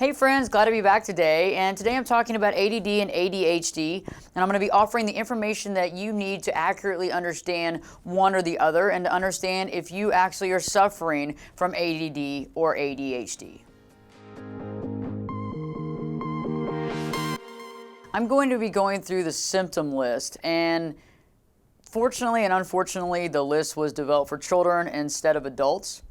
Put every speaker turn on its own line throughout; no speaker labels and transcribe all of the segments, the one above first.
Hey friends, glad to be back today. And today I'm talking about ADD and ADHD, and I'm going to be offering the information that you need to accurately understand one or the other and to understand if you actually are suffering from ADD or ADHD. I'm going to be going through the symptom list, and fortunately and unfortunately, the list was developed for children instead of adults.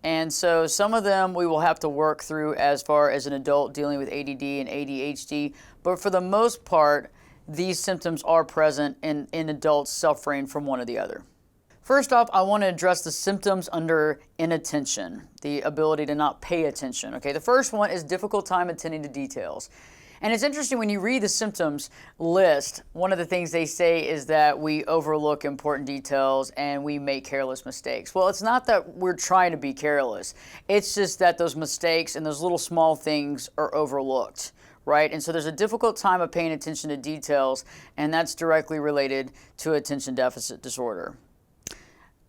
And so some of them we will have to work through as far as an adult dealing with ADD and ADHD, but for the most part, these symptoms are present in adults suffering from one or the other. First off, I want to address the symptoms under inattention, the ability to not pay attention. Okay, the first one is difficult time attending to details. And it's interesting when you read the symptoms list, one of the things they say is that we overlook important details and we make careless mistakes. Well, it's not that we're trying to be careless. It's just that those mistakes and those little small things are overlooked, right? And so there's a difficult time of paying attention to details, and that's directly related to attention deficit disorder.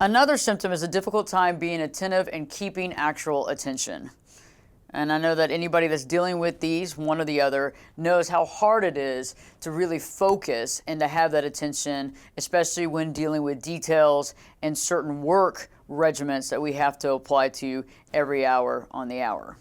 Another symptom is a difficult time being attentive and keeping actual attention. And I know that anybody that's dealing with these, one or the other, knows how hard it is to really focus and to have that attention, especially when dealing with details and certain work regimens that we have to apply to every hour on the hour.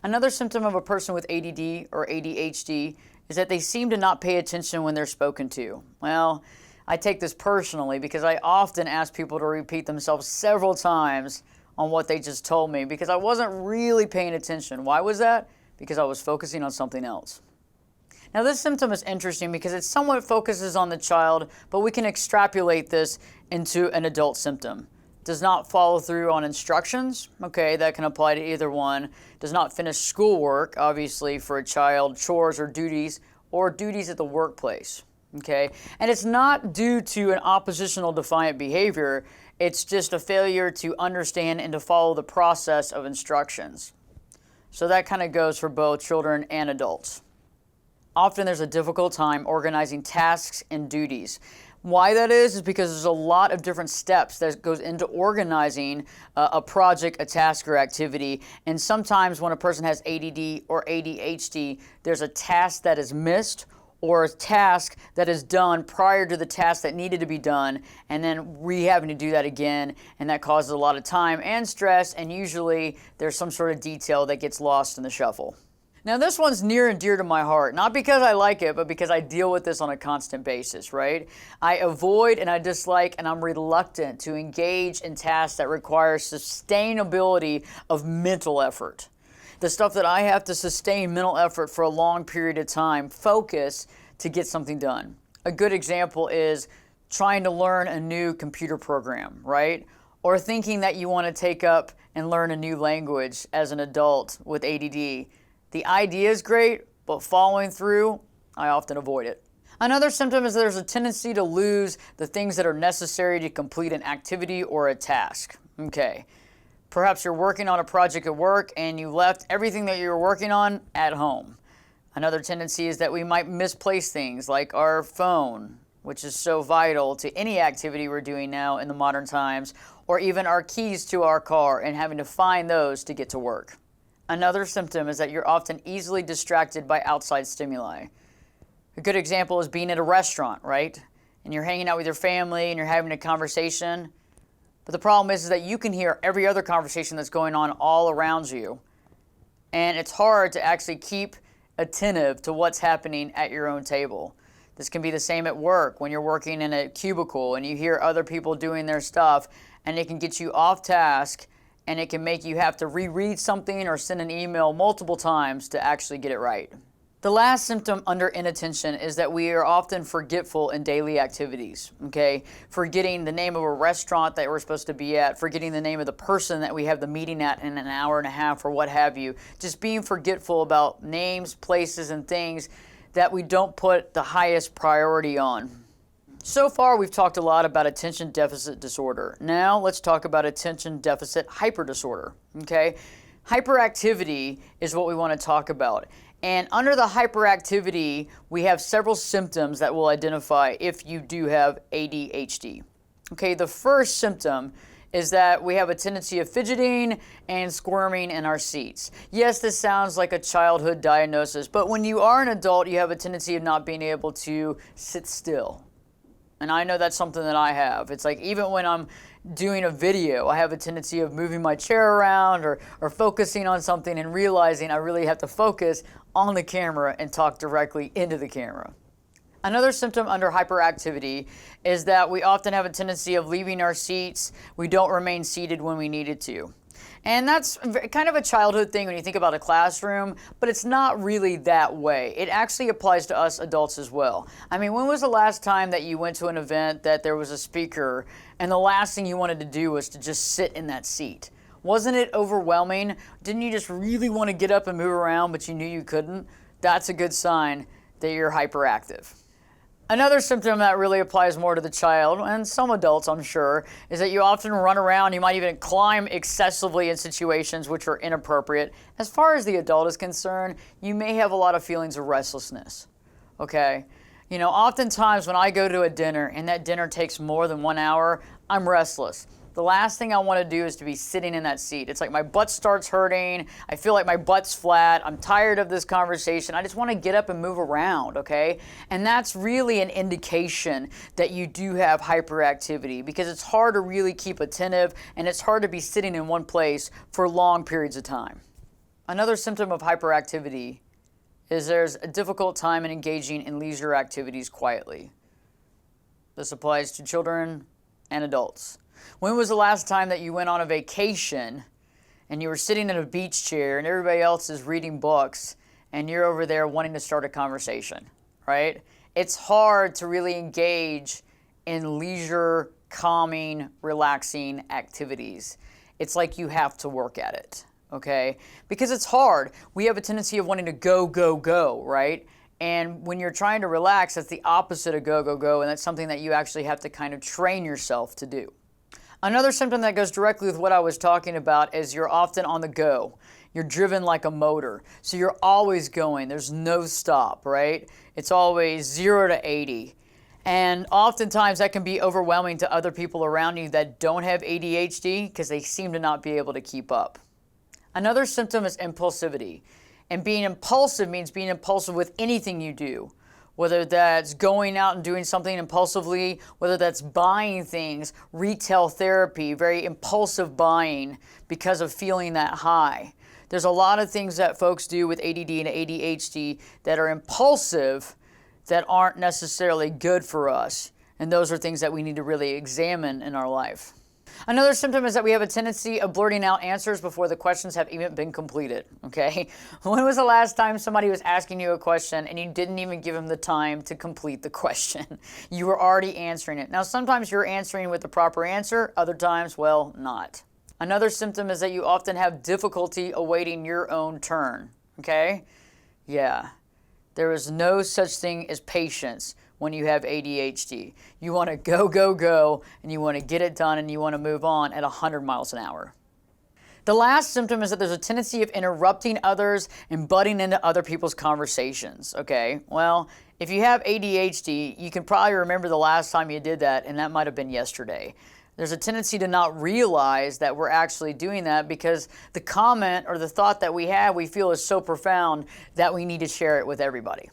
Another symptom of a person with ADD or ADHD is that they seem to not pay attention when they're spoken to. Well, I take this personally because I often ask people to repeat themselves several times on what they just told me because I wasn't really paying attention. Why was that? Because I was focusing on something else. Now this symptom is interesting because it somewhat focuses on the child, but we can extrapolate this into an adult symptom. Does not follow through on instructions, okay, that can apply to either one. Does not finish schoolwork, obviously for a child, chores or duties at the workplace, okay? And it's not due to an oppositional defiant behavior. It's just a failure to understand and to follow the process of instructions. So that kind of goes for both children and adults. Often there's a difficult time organizing tasks and duties. Why that is because there's a lot of different steps that goes into organizing a project, a task, or activity. And sometimes when a person has ADD or ADHD, there's a task that is missed or a task that is done prior to the task that needed to be done, and then having to do that again, and that causes a lot of time and stress, and usually there's some sort of detail that gets lost in the shuffle. Now this one's near and dear to my heart, not because I like it, but because I deal with this on a constant basis, right? I avoid and I dislike and I'm reluctant to engage in tasks that require sustainability of mental effort. The stuff that I have to sustain mental effort for a long period of time, focus to get something done. A good example is trying to learn a new computer program, right? Or thinking that you want to take up and learn a new language as an adult with ADD. The idea is great, but following through, I often avoid it. Another symptom is there's a tendency to lose the things that are necessary to complete an activity or a task. Okay. Perhaps you're working on a project at work and you left everything that you were working on at home. Another tendency is that we might misplace things like our phone, which is so vital to any activity we're doing now in the modern times, or even our keys to our car and having to find those to get to work. Another symptom is that you're often easily distracted by outside stimuli. A good example is being at a restaurant, right? And you're hanging out with your family and you're having a conversation. But the problem is that you can hear every other conversation that's going on all around you. And it's hard to actually keep attentive to what's happening at your own table. This can be the same at work when you're working in a cubicle and you hear other people doing their stuff, and it can get you off task, and it can make you have to reread something or send an email multiple times to actually get it right. The last symptom under inattention is that we are often forgetful in daily activities, okay? Forgetting the name of a restaurant that we're supposed to be at, forgetting the name of the person that we have the meeting at in an hour and a half or what have you. Just being forgetful about names, places, and things that we don't put the highest priority on. So far, we've talked a lot about attention deficit disorder. Now, let's talk about attention deficit hyperdisorder, okay? Hyperactivity is what we want to talk about. And under the hyperactivity, we have several symptoms that will identify if you do have ADHD. Okay, the first symptom is that we have a tendency of fidgeting and squirming in our seats. Yes, this sounds like a childhood diagnosis, but when you are an adult, you have a tendency of not being able to sit still. And I know that's something that I have. It's like even when I'm doing a video, I have a tendency of moving my chair around or focusing on something and realizing I really have to focus on the camera and talk directly into the camera. Another symptom under hyperactivity is that we often have a tendency of leaving our seats. We don't remain seated when we needed to. And that's kind of a childhood thing when you think about a classroom, but it's not really that way. It actually applies to us adults as well. I mean, when was the last time that you went to an event that there was a speaker and the last thing you wanted to do was to just sit in that seat? Wasn't it overwhelming? Didn't you just really want to get up and move around, but you knew you couldn't? That's a good sign that you're hyperactive. Another symptom that really applies more to the child, and some adults I'm sure, is that you often run around, you might even climb excessively in situations which are inappropriate. As far as the adult is concerned, you may have a lot of feelings of restlessness, okay? You know, oftentimes when I go to a dinner and that dinner takes more than 1 hour, I'm restless. The last thing I want to do is to be sitting in that seat. It's like my butt starts hurting. I feel like my butt's flat. I'm tired of this conversation. I just want to get up and move around, okay? And that's really an indication that you do have hyperactivity because it's hard to really keep attentive and it's hard to be sitting in one place for long periods of time. Another symptom of hyperactivity is there's a difficult time in engaging in leisure activities quietly. This applies to children and adults. When was the last time that you went on a vacation and you were sitting in a beach chair and everybody else is reading books and you're over there wanting to start a conversation, right? It's hard to really engage in leisure, calming, relaxing activities. It's like you have to work at it, okay? Because it's hard. We have a tendency of wanting to go, go, go, right? And when you're trying to relax, that's the opposite of go, go, go, and that's something that you actually have to kind of train yourself to do. Another symptom that goes directly with what I was talking about is you're often on the go. You're driven like a motor. So you're always going. There's no stop, right? It's always 0 to 80. And oftentimes that can be overwhelming to other people around you that don't have ADHD because they seem to not be able to keep up. Another symptom is impulsivity. And being impulsive means being impulsive with anything you do. Whether that's going out and doing something impulsively, whether that's buying things, retail therapy, very impulsive buying because of feeling that high. There's a lot of things that folks do with ADD and ADHD that are impulsive that aren't necessarily good for us. And those are things that we need to really examine in our life. Another symptom is that we have a tendency of blurting out answers before the questions have even been completed, okay? When was the last time somebody was asking you a question and you didn't even give them the time to complete the question? You were already answering it. Now, sometimes you're answering with the proper answer, other times, well, not. Another symptom is that you often have difficulty awaiting your own turn, okay? Yeah, there is no such thing as patience when you have ADHD. You want to go, go, go, and you want to get it done, and you want to move on at 100 miles an hour. The last symptom is that there's a tendency of interrupting others and butting into other people's conversations, okay? Well, if you have ADHD, you can probably remember the last time you did that, and that might have been yesterday. There's a tendency to not realize that we're actually doing that because the comment or the thought that we have, we feel is so profound that we need to share it with everybody.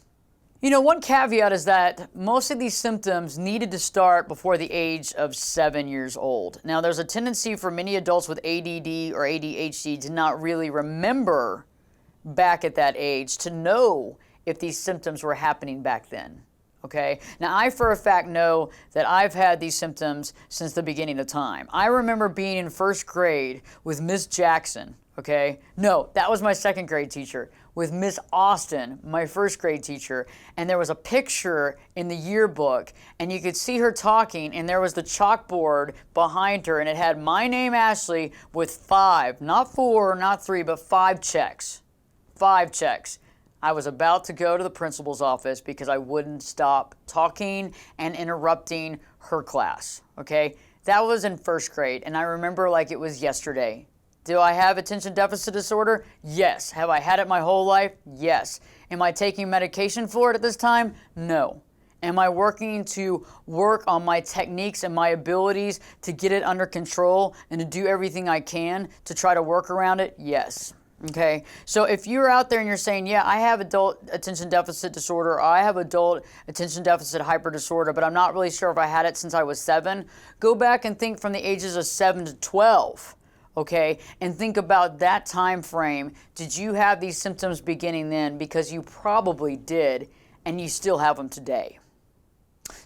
You know, one caveat is that most of these symptoms needed to start before the age of 7 years old. Now, there's a tendency for many adults with ADD or ADHD to not really remember back at that age to know if these symptoms were happening back then. Okay? Now, I for a fact know that I've had these symptoms since the beginning of time. I remember being in first grade with Miss Jackson. Okay? No, that was my second grade teacher. With Miss Austin, my first grade teacher, and there was a picture in the yearbook, and you could see her talking, and there was the chalkboard behind her, and it had my name, Ashley, with 5, not 4, not 3, but 5 checks. 5 checks. I was about to go to the principal's office because I wouldn't stop talking and interrupting her class, okay? That was in first grade, and I remember like it was yesterday. Do I have attention deficit disorder? Yes. Have I had it my whole life? Yes. Am I taking medication for it at this time? No. Am I working to work on my techniques and my abilities to get it under control and to do everything I can to try to work around it? Yes. Okay, so if you're out there and you're saying, yeah, I have adult attention deficit disorder, or I have adult attention deficit hyper disorder, but I'm not really sure if I had it since I was 7, go back and think from the ages of 7 to 12, okay, and think about that time frame. Did you have these symptoms beginning then? Because you probably did, and you still have them today.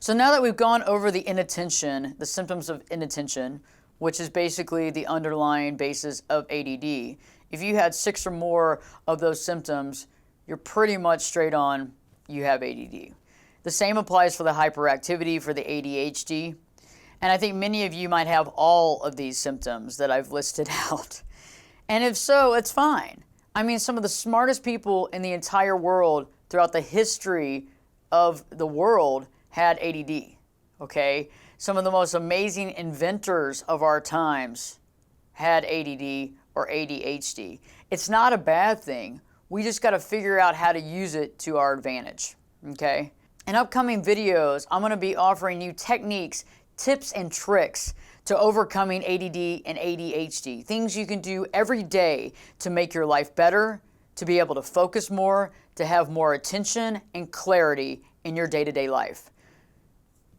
So now that we've gone over the inattention, the symptoms of inattention, which is basically the underlying basis of ADD, if you had 6 or more of those symptoms, you're pretty much straight on, you have ADD. The same applies for the hyperactivity, for the ADHD. And I think many of you might have all of these symptoms that I've listed out. And if so, it's fine. I mean, some of the smartest people in the entire world throughout the history of the world had ADD, okay? Some of the most amazing inventors of our times had ADD or ADHD. It's not a bad thing. We just got to figure out how to use it to our advantage, okay? In upcoming videos, I'm going to be offering you techniques, tips, and tricks to overcoming ADD and ADHD. Things you can do every day to make your life better, to be able to focus more, to have more attention and clarity in your day-to-day life.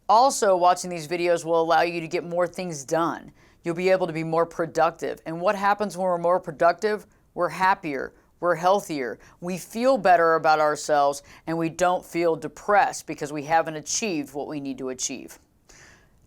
Also, watching these videos will allow you to get more things done. You'll be able to be more productive. And what happens when we're more productive? We're happier, we're healthier, we feel better about ourselves, and we don't feel depressed because we haven't achieved what we need to achieve.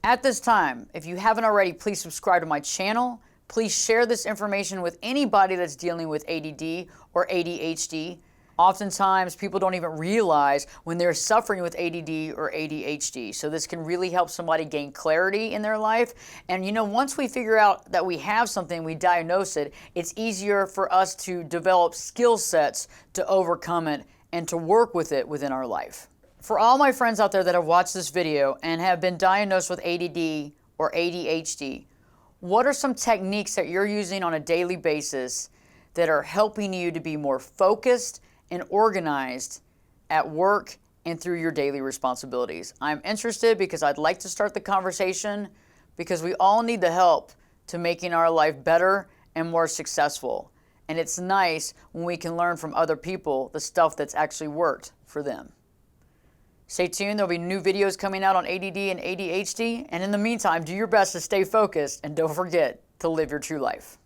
At this time, if you haven't already, please subscribe to my channel. Please share this information with anybody that's dealing with ADD or ADHD. Oftentimes, people don't even realize when they're suffering with ADD or ADHD. So this can really help somebody gain clarity in their life. And you know, once we figure out that we have something, we diagnose it, it's easier for us to develop skill sets to overcome it and to work with it within our life. For all my friends out there that have watched this video and have been diagnosed with ADD or ADHD, what are some techniques that you're using on a daily basis that are helping you to be more focused and organized at work and through your daily responsibilities? I'm interested because I'd like to start the conversation, because we all need the help to making our life better and more successful. And it's nice when we can learn from other people the stuff that's actually worked for them. Stay tuned, there'll be new videos coming out on ADD and ADHD. And in the meantime, do your best to stay focused and don't forget to live your true life.